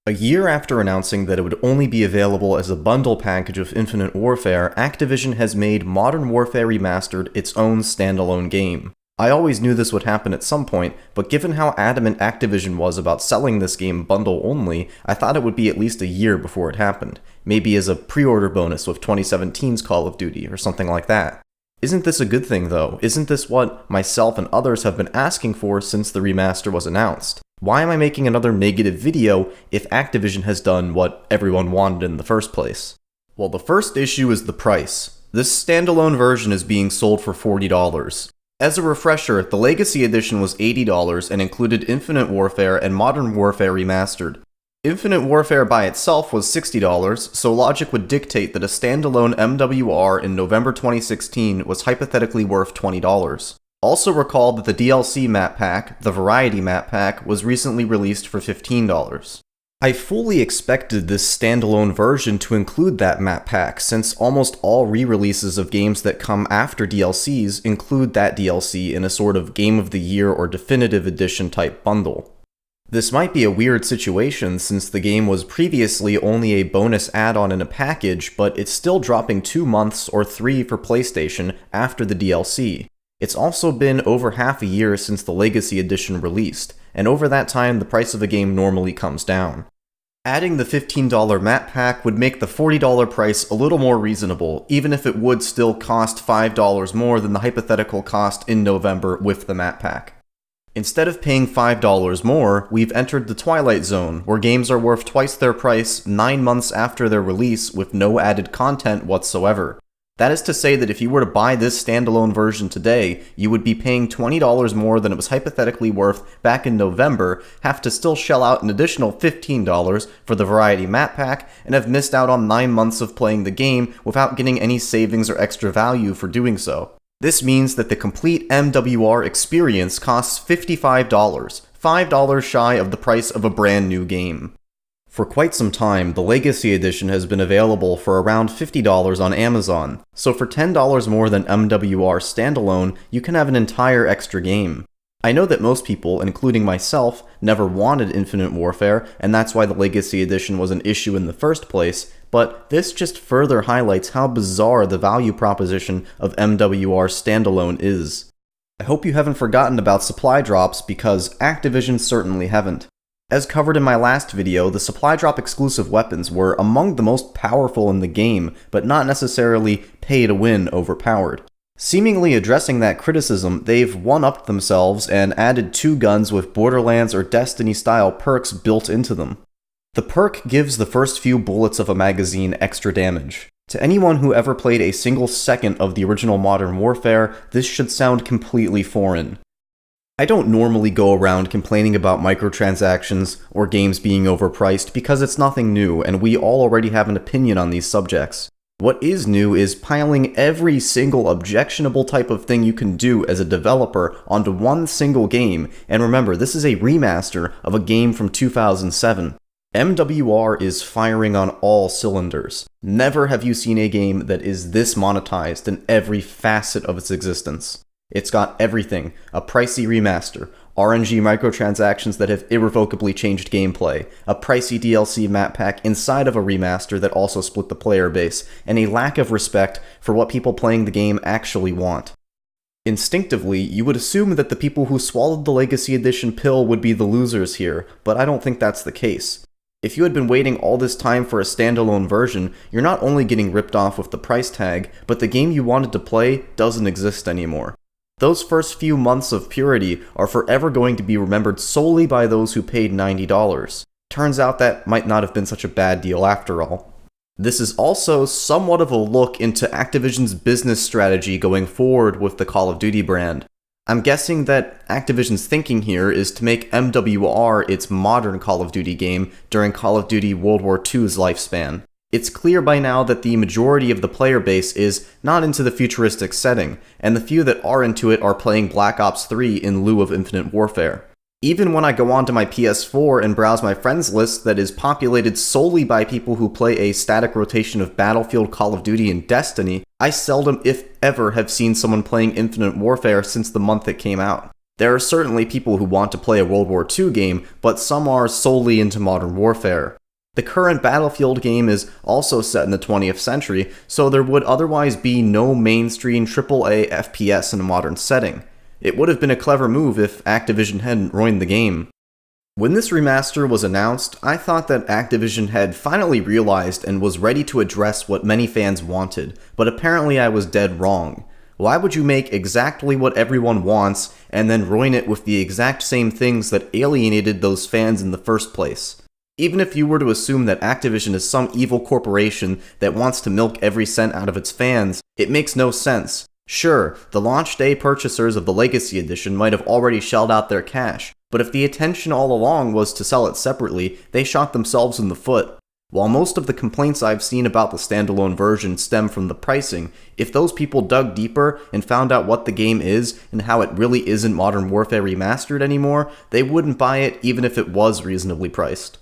A year after announcing that it would only be available as a bundle package of Infinite Warfare, Activision has made Modern Warfare Remastered its own standalone game. I always knew this would happen at some point, but given how adamant Activision was about selling this game bundle only, I thought it would be at least a year before it happened. Maybe as a pre-order bonus with 2017's Call of Duty or something like that. Isn't this a good thing though? Isn't this what myself and others have been asking for since the remaster was announced? Why am I making another negative video if Activision has done what everyone wanted in the first place? Well, the first issue is the price. This standalone version is being sold for $40. As a refresher, the Legacy Edition was $80 and included Infinite Warfare and Modern Warfare Remastered. Infinite Warfare by itself was $60, so logic would dictate that a standalone MWR in November 2016 was hypothetically worth $20. Also recall that the DLC map pack, the Variety map pack, was recently released for $15. I fully expected this standalone version to include that map pack, since almost all re-releases of games that come after DLCs include that DLC in a sort of Game of the Year or Definitive Edition type bundle. This might be a weird situation since the game was previously only a bonus add-on in a package, but it's still dropping 2 months or 3 for PlayStation after the DLC. It's also been over half a year since the Legacy Edition released, and over that time the price of a game normally comes down. Adding the $15 map pack would make the $40 price a little more reasonable, even if it would still cost $5 more than the hypothetical cost in November with the map pack. Instead of paying $5 more, we've entered the Twilight Zone, where games are worth twice their price 9 months after their release with no added content whatsoever. That is to say that if you were to buy this standalone version today, you would be paying $20 more than it was hypothetically worth back in November, have to still shell out an additional $15 for the Variety map pack, and have missed out on 9 months of playing the game without getting any savings or extra value for doing so. This means that the complete MWR experience costs $55, $5 shy of the price of a brand new game. For quite some time, the Legacy Edition has been available for around $50 on Amazon, so for $10 more than MWR standalone, you can have an entire extra game. I know that most people, including myself, never wanted Infinite Warfare, and that's why the Legacy Edition was an issue in the first place, but this just further highlights how bizarre the value proposition of MWR standalone is. I hope you haven't forgotten about supply drops, because Activision certainly haven't. As covered in my last video, the supply drop exclusive weapons were among the most powerful in the game, but not necessarily pay-to-win overpowered. Seemingly addressing that criticism, they've one-upped themselves and added 2 guns with Borderlands or Destiny-style perks built into them. The perk gives the first few bullets of a magazine extra damage. To anyone who ever played a single second of the original Modern Warfare, this should sound completely foreign. I don't normally go around complaining about microtransactions or games being overpriced because it's nothing new and we all already have an opinion on these subjects. What is new is piling every single objectionable type of thing you can do as a developer onto one single game, and remember, this is a remaster of a game from 2007. MWR is firing on all cylinders. Never have you seen a game that is this monetized in every facet of its existence. It's got everything: a pricey remaster, RNG microtransactions that have irrevocably changed gameplay, a pricey DLC map pack inside of a remaster that also split the player base, and a lack of respect for what people playing the game actually want. Instinctively, you would assume that the people who swallowed the Legacy Edition pill would be the losers here, but I don't think that's the case. If you had been waiting all this time for a standalone version, you're not only getting ripped off with the price tag, but the game you wanted to play doesn't exist anymore. Those first few months of purity are forever going to be remembered solely by those who paid $90. Turns out that might not have been such a bad deal after all. This is also somewhat of a look into Activision's business strategy going forward with the Call of Duty brand. I'm guessing that Activision's thinking here is to make MWR its modern Call of Duty game during Call of Duty World War II's lifespan. It's clear by now that the majority of the player base is not into the futuristic setting, and the few that are into it are playing Black Ops 3 in lieu of Infinite Warfare. Even when I go onto my PS4 and browse my friends list that is populated solely by people who play a static rotation of Battlefield, Call of Duty, and Destiny, I seldom, if ever, have seen someone playing Infinite Warfare since the month it came out. There are certainly people who want to play a World War II game, but some are solely into Modern Warfare. The current Battlefield game is also set in the 20th century, so there would otherwise be no mainstream AAA FPS in a modern setting. It would have been a clever move if Activision hadn't ruined the game. When this remaster was announced, I thought that Activision had finally realized and was ready to address what many fans wanted, but apparently I was dead wrong. Why would you make exactly what everyone wants and then ruin it with the exact same things that alienated those fans in the first place? Even if you were to assume that Activision is some evil corporation that wants to milk every cent out of its fans, it makes no sense. Sure, the launch day purchasers of the Legacy Edition might have already shelled out their cash, but if the intention all along was to sell it separately, they shot themselves in the foot. While most of the complaints I've seen about the standalone version stem from the pricing, if those people dug deeper and found out what the game is and how it really isn't Modern Warfare Remastered anymore, they wouldn't buy it even if it was reasonably priced.